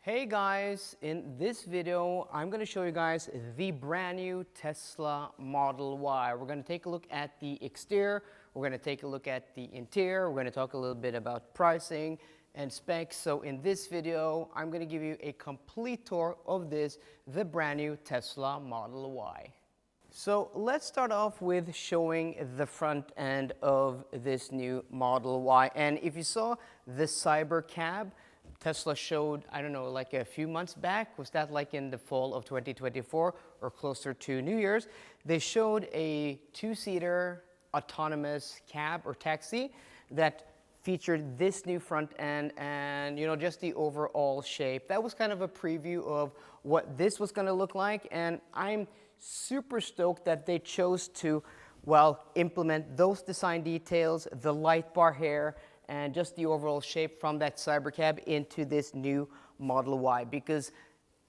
Hey guys, in this video I'm going to show you guys the brand new Tesla Model Y. We're going to take a look at the exterior, we're going to take a look at the interior, we're going to talk a little bit about pricing and specs. So in this video I'm going to give you a complete tour of the brand new Tesla Model Y. So let's start off with showing the front end of this new Model Y. And if you saw the Cyber Cab, Tesla showed, I don't know, like a few months back, was that like in the fall of 2024 or closer to New Year's? They showed a two-seater autonomous cab or taxi that featured this new front end and, you know, just the overall shape. That was kind of a preview of what this was going to look like, and I'm super stoked that they chose to, well, implement those design details, the light bar here, and just the overall shape from that Cybercab into this new Model Y, because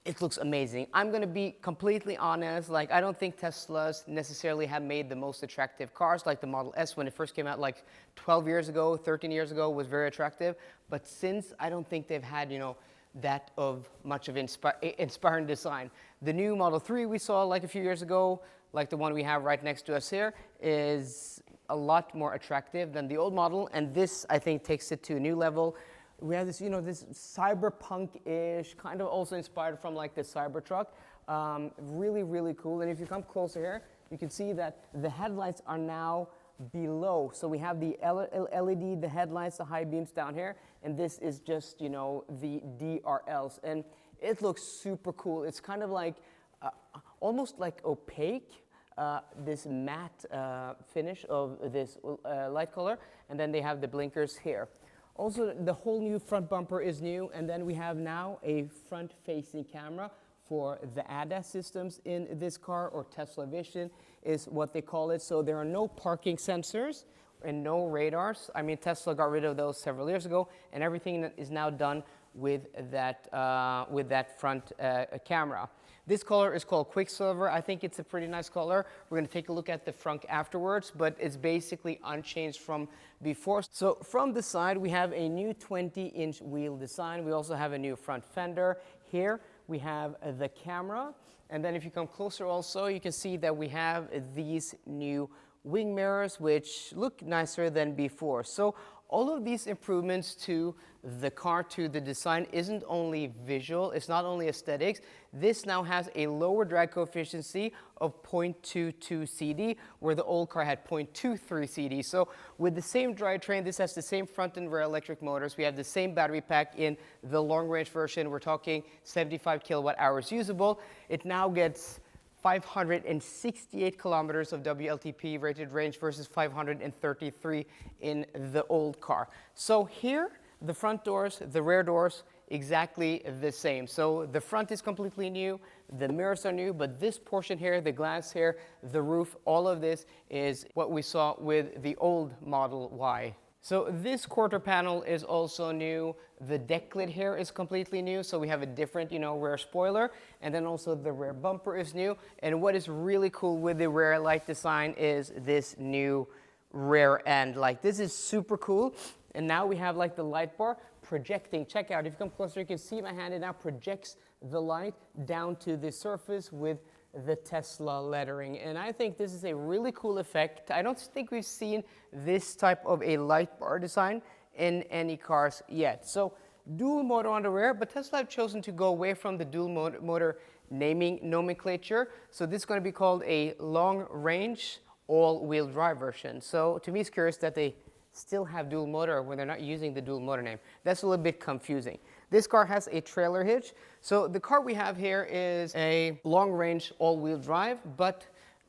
it looks amazing. I'm going to be completely honest, like I don't think Teslas necessarily have made the most attractive cars. Like the Model S when it first came out like 12 years ago, 13 years ago was very attractive, but since I don't think they've had, you know, that of much of inspiring design. The new Model 3 we saw like a few years ago, like the one we have right next to us here, is a lot more attractive than the old model, and this I think takes it to a new level. We have this, you know, this cyberpunk-ish, kind of also inspired from like the Cybertruck. Really, really cool. And if you come closer here, you can see that the headlights are now below. So we have the LED, the headlights, the high beams down here, and this is just, you know, the DRLs, and it looks super cool. It's kind of like almost like opaque. This matte finish of this light color, and then they have the blinkers here. Also, the whole new front bumper is new, and then we have now a front-facing camera for the ADAS systems in this car, or Tesla Vision is what they call it. So there are no parking sensors and no radars. I mean, Tesla got rid of those several years ago, and everything that is now done with that front camera. This color is called Quicksilver. I think it's a pretty nice color. We're going to take a look at the front afterwards, but it's basically unchanged from before. So from the side, we have a new 20-inch wheel design. We also have a new front fender. Here we have the camera. And then if you come closer also, you can see that we have these new wing mirrors, which look nicer than before. So all of these improvements to the car, to the design, isn't only visual, it's not only aesthetics. This now has a lower drag coefficient of 0.22 CD, where the old car had 0.23 CD. So with the same drivetrain, this has the same front and rear electric motors. We have the same battery pack in the long range version. We're talking 75 kilowatt hours usable. It now gets 568 kilometers of WLTP rated range versus 533 in the old car. So here, the front doors, the rear doors, exactly the same. So the front is completely new, the mirrors are new, but this portion here, the glass here, the roof, all of this is what we saw with the old Model Y. So this quarter panel is also new. The deck lid here is completely new. So we have a different, you know, rear spoiler, and then also the rear bumper is new. And what is really cool with the rear light design is this new rear end. Like, this is super cool. And now we have like the light bar projecting. Check out, if you come closer, you can see my hand. It now projects the light down to the surface with the Tesla lettering, and I think this is a really cool effect. I don't think we've seen this type of a light bar design in any cars yet. So dual motor on the rear, but Tesla have chosen to go away from the dual motor naming nomenclature. So this is going to be called a long range all-wheel drive version. So to me, it's curious that they still have dual motor when they're not using the dual motor name. That's a little bit confusing. This car has a trailer hitch. So the car we have here is a long-range all-wheel drive, but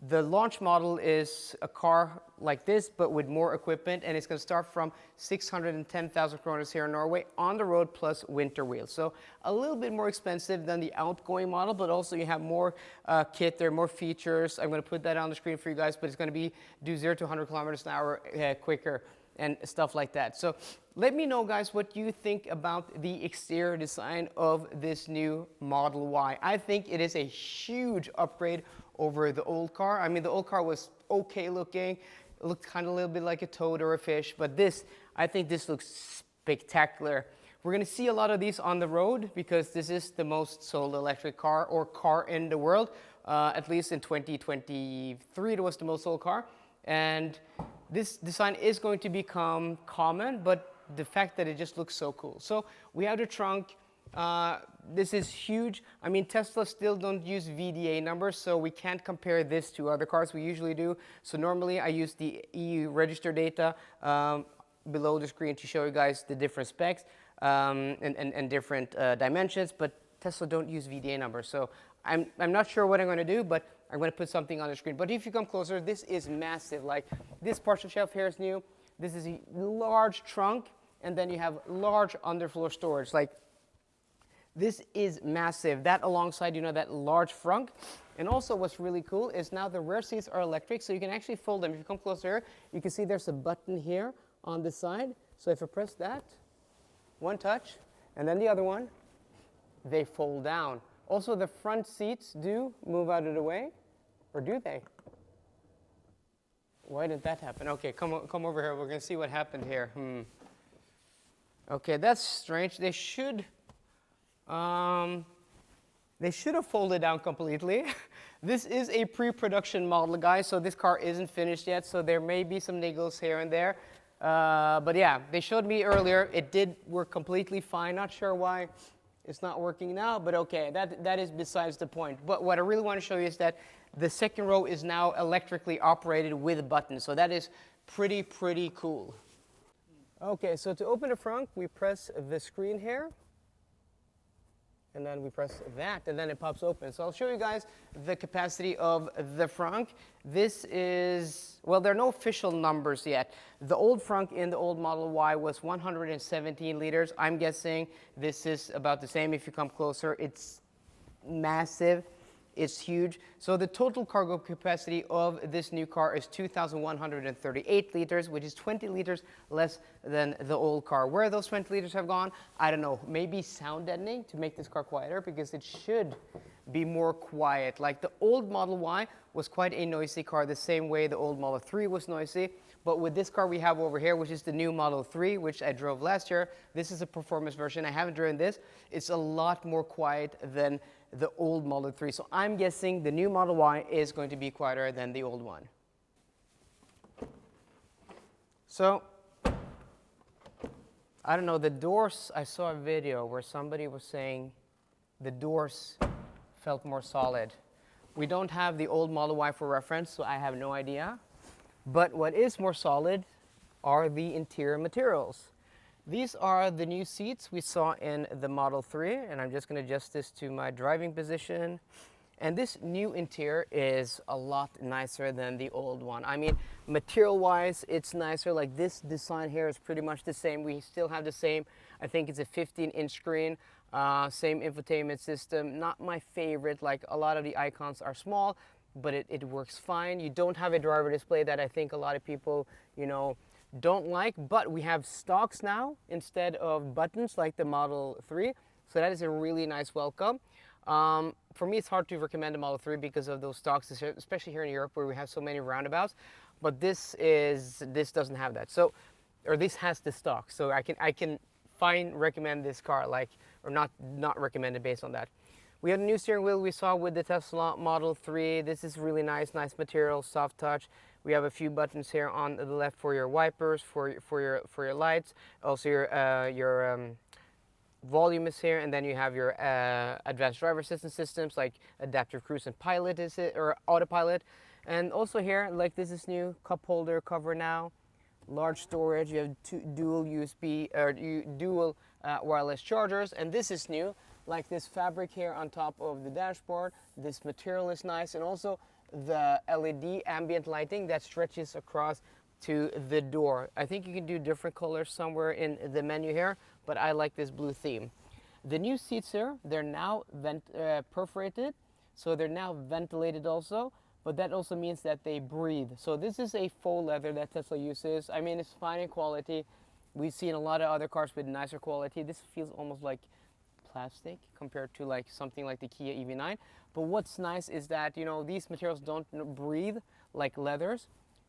the launch model is a car like this, but with more equipment, and it's going to start from 610,000 kroners here in Norway on the road plus winter wheels. So a little bit more expensive than the outgoing model, but also you have more kit, there are more features. I'm going to put that on the screen for you guys, but it's going to be do 0 to 100 kilometers an hour quicker and stuff like that. So let me know, guys, what you think about the exterior design of this new Model Y. I think it is a huge upgrade over the old car. I mean, the old car was okay looking. It looked kind of a little bit like a toad or a fish, but this, I think this looks spectacular. We're going to see a lot of these on the road because this is the most sold electric car or car in the world. At least in 2023, it was the most sold car. And this design is going to become common, but the fact that it just looks so cool. So we have the trunk. This is huge. I mean, Tesla still don't use VDA numbers, so we can't compare this to other cars we usually do. So normally I use the EU register data below the screen to show you guys the different specs and different dimensions, but Tesla don't use VDA numbers. So I'm not sure what I'm going to do, but I'm going to put something on the screen. But if you come closer, this is massive. Like this partial shelf here is new. This is a large trunk, and then you have large underfloor storage. Like this is massive. That alongside, you know, that large front. And also what's really cool is now the rear seats are electric, so you can actually fold them. If you come closer here, you can see there's a button here on the side. So if I press that, one touch, and then the other one, they fold down. Also, the front seats do move out of the way, or do they? Why did that happen? Okay, come over here. We're going to see what happened here. Okay, that's strange. They should have folded down completely. This is a pre-production model, guys, so this car isn't finished yet, so there may be some niggles here and there. But yeah, they showed me earlier. It did work completely fine. Not sure why it's not working now, but okay, that is besides the point. But what I really want to show you is that the second row is now electrically operated with buttons, so that is pretty cool. Okay, so to open the front, we press the screen here. And then we press that, and then it pops open. So I'll show you guys the capacity of the frunk. This is, well, there are no official numbers yet. The old frunk in the old Model Y was 117 liters. I'm guessing this is about the same. If you come closer, it's massive. It's huge. So the total cargo capacity of this new car is 2,138 liters, which is 20 liters less than the old car. Where those 20 liters have gone, I don't know. Maybe sound deadening to make this car quieter, because it should be more quiet. Like the old Model Y was quite a noisy car, the same way the old Model 3 was noisy. But with this car we have over here, which is the new Model 3, which I drove last year, this is a performance version. I haven't driven this. It's a lot more quiet than the old Model 3. So I'm guessing the new Model Y is going to be quieter than the old one. So, I don't know, the doors, I saw a video where somebody was saying the doors felt more solid. We don't have the old Model Y for reference, so I have no idea. But what is more solid are the interior materials. These are the new seats we saw in the Model 3, and I'm just going to adjust this to my driving position. And this new interior is a lot nicer than the old one. I mean, material-wise, it's nicer. Like this design here is pretty much the same. We still have the same, I think it's a 15-inch screen, same infotainment system. Not my favorite. Like a lot of the icons are small, but it works fine. You don't have a driver display that I think a lot of people, you know, don't like, but we have stalks now instead of buttons like the Model 3. So that is a really nice welcome. For me, it's hard to recommend the Model 3 because of those stalks, especially here in Europe where we have so many roundabouts. But this doesn't have that. So, or this has the stock. So I can recommend this car, like, or not recommend it based on that. We have a new steering wheel we saw with the Tesla Model 3. This is really nice material, soft touch. We have a few buttons here on the left for your wipers, for your lights. Also your volume is here, and then you have your advanced driver assistance systems like adaptive cruise and pilot or autopilot. And also here, like this is new, cup holder cover now, large storage. You have dual USB or dual wireless chargers, and this is new. Like this fabric here on top of the dashboard. This material is nice, and also the LED ambient lighting that stretches across to the door. I think you can do different colors somewhere in the menu here, but I like this blue theme. The new seats here, they're now perforated, so they're now ventilated also, but that also means that they breathe. So this is a faux leather that Tesla uses. I mean, it's fine in quality. We've seen a lot of other cars with nicer quality. This feels almost like plastic compared to like something like the Kia EV9. But what's nice is that, you know, these materials don't breathe like leathers.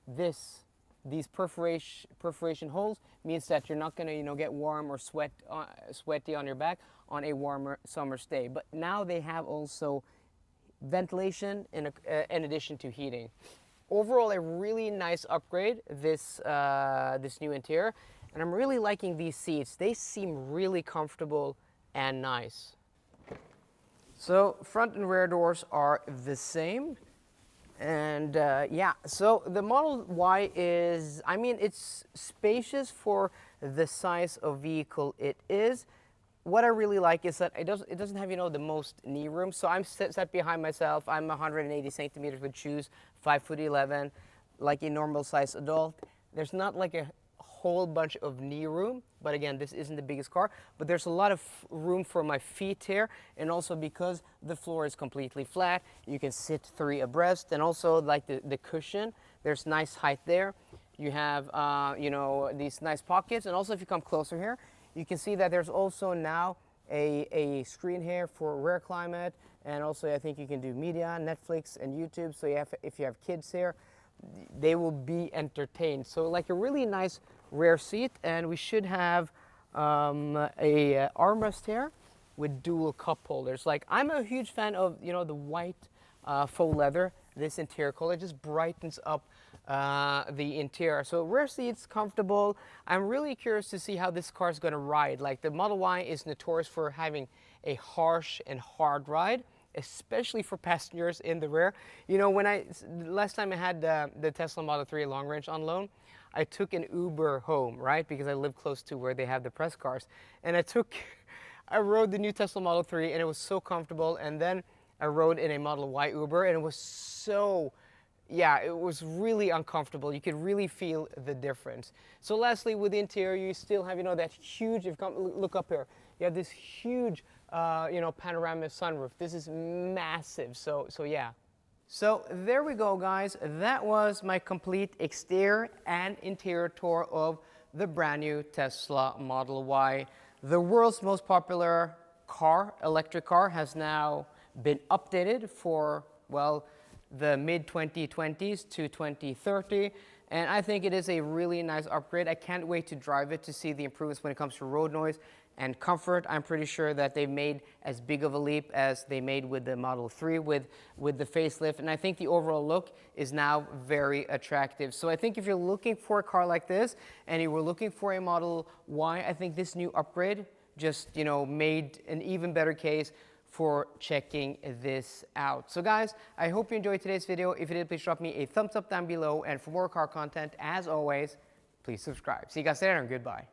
This these perforation holes means that you're not going to, get warm or sweaty on your back on a warmer summer's day. But now they have also ventilation in addition to heating. Overall, a really nice upgrade, this new interior, and I'm really liking these seats. They seem really comfortable and nice. So front and rear doors are the same. And yeah, so the Model Y is, I mean, it's spacious for the size of vehicle it is. What I really like is that it doesn't have, the most knee room. So I'm set behind myself. I'm 180 centimeters with shoes, 5'11", like a normal size adult. There's not like a whole bunch of knee room, but again, this isn't the biggest car, but there's a lot of room for my feet here, and also because the floor is completely flat, you can sit 3 abreast, and also like the cushion, there's nice height there. You have, these nice pockets, and also if you come closer here, you can see that there's also now a screen here for rear climate, and also I think you can do media, Netflix, and YouTube, so if you have kids here, they will be entertained. So like a really nice rear seat, and we should have a armrest here with dual cup holders. Like, I'm a huge fan of the white faux leather. This interior color just brightens up the interior. So rear seats comfortable. I'm really curious to see how this car is going to ride. Like, the Model Y is notorious for having a harsh and hard ride, especially for passengers in the rear. Last time I had the Tesla Model 3 long range on loan, I took an Uber home, right? Because I live close to where they have the press cars. And I rode the new Tesla Model 3 and it was so comfortable. And then I rode in a Model Y Uber and it was it was really uncomfortable. You could really feel the difference. So lastly, with the interior, you still have, that huge, if you come, look up here, you have this huge, panoramic sunroof. This is massive, so yeah. So there we go, guys. That was my complete exterior and interior tour of the brand new Tesla Model Y. The world's most popular car, electric car, has now been updated for, well, the mid-2020s to 2030. And I think it is a really nice upgrade. I can't wait to drive it to see the improvements when it comes to road noise and comfort. I'm pretty sure that they've made as big of a leap as they made with the Model 3 with the facelift. And I think the overall look is now very attractive. So I think if you're looking for a car like this and you were looking for a Model Y, I think this new upgrade just, made an even better case for checking this out. So guys, I hope you enjoyed today's video. If you did, please drop me a thumbs up down below. And for more car content, as always, please subscribe. See you guys later and goodbye.